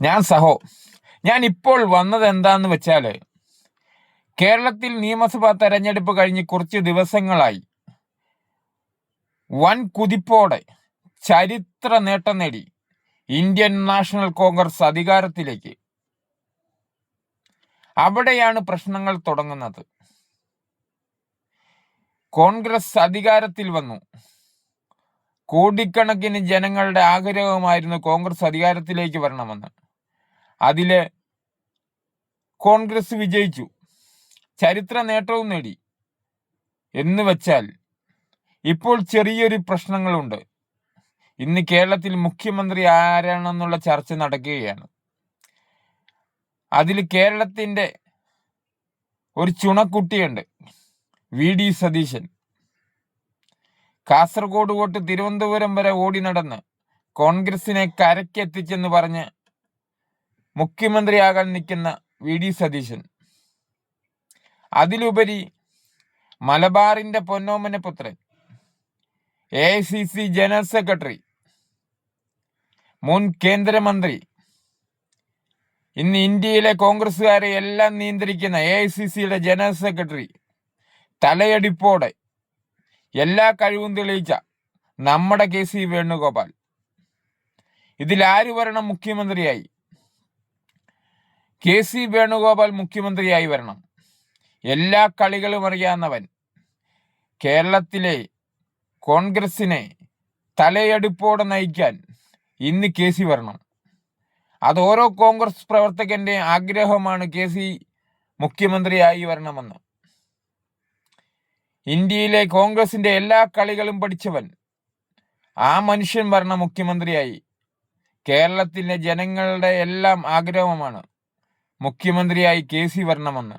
ഞാൻ ഇപ്പോൾ വന്നത് എന്താന്ന് വെച്ചാല്, കേരളത്തിൽ നിയമസഭാ തെരഞ്ഞെടുപ്പ് കഴിഞ്ഞ് കുറച്ച് ദിവസങ്ങളായി വൻ കുതിപ്പോടെ ചരിത്ര നേട്ടം നേടി ഇന്ത്യൻ നാഷണൽ കോൺഗ്രസ് അധികാരത്തിലേക്ക്. അവിടെയാണ് പ്രശ്നങ്ങൾ തുടങ്ങുന്നത്. കോൺഗ്രസ് അധികാരത്തിൽ വന്നു. കോടിക്കണക്കിന് ജനങ്ങളുടെ ആഗ്രഹമായിരുന്നു കോൺഗ്രസ് അധികാരത്തിലേക്ക് വരണമെന്ന്. അതില് കോൺഗ്രസ് വിജയിച്ചു, ചരിത്ര നേട്ടവും നേടി. എന്ന് വെച്ചാൽ ഇപ്പോൾ ചെറിയൊരു പ്രശ്നങ്ങളുണ്ട്. ഇന്ന് കേരളത്തിൽ മുഖ്യമന്ത്രി ആരാണെന്നുള്ള ചർച്ച നടക്കുകയാണ്. അതിൽ കേരളത്തിന്റെ ഒരു ചുണക്കുട്ടിയുണ്ട്, വി.ഡി. സതീശൻ. കാസർഗോഡ് തൊട്ട് തിരുവനന്തപുരം വരെ ഓടി നടന്ന് കോൺഗ്രസിനെ കരക്കെത്തിച്ചെന്ന് പറഞ്ഞ് മുഖ്യമന്ത്രിയാകാൻ നിൽക്കുന്ന വി.ഡി. സതീശൻ, അതിലുപരി മലബാറിന്റെ പൊന്നോമന പുത്രൻ, AICC ജനറൽ സെക്രട്ടറി, മുൻ കേന്ദ്രമന്ത്രി, ഇന്ന് ഇന്ത്യയിലെ കോൺഗ്രസുകാരെ എല്ലാം നിയന്ത്രിക്കുന്ന AICCയുടെ ജനറൽ സെക്രട്ടറി, തലയെടുപ്പോടെ എല്ലാ കഴിവും തെളിയിച്ച നമ്മുടെ KC വേണുഗോപാൽ. ഇതിലാര് വരണം മുഖ്യമന്ത്രിയായി? KC വേണുഗോപാൽ മുഖ്യമന്ത്രിയായി വരണം. എല്ലാ കളികളും അറിയാവുന്നവൻ, കേരളത്തിലെ കോൺഗ്രസിനെ തലയെടുപ്പോടെ നയിക്കാൻ ഇന്ന് KC വരണം. അത് ഓരോ കോൺഗ്രസ് പ്രവർത്തകന്റെ ആഗ്രഹമാണ്, KC മുഖ്യമന്ത്രിയായി വരണമെന്ന്. ഇന്ത്യയിലെ കോൺഗ്രസിന്റെ എല്ലാ കളികളും പഠിച്ചവൻ, ആ മനുഷ്യൻ വരണം മുഖ്യമന്ത്രിയായി. കേരളത്തിലെ ജനങ്ങളുടെ എല്ലാം ആഗ്രഹമാണ് മുഖ്യമന്ത്രിയായി KC വരണമെന്ന്.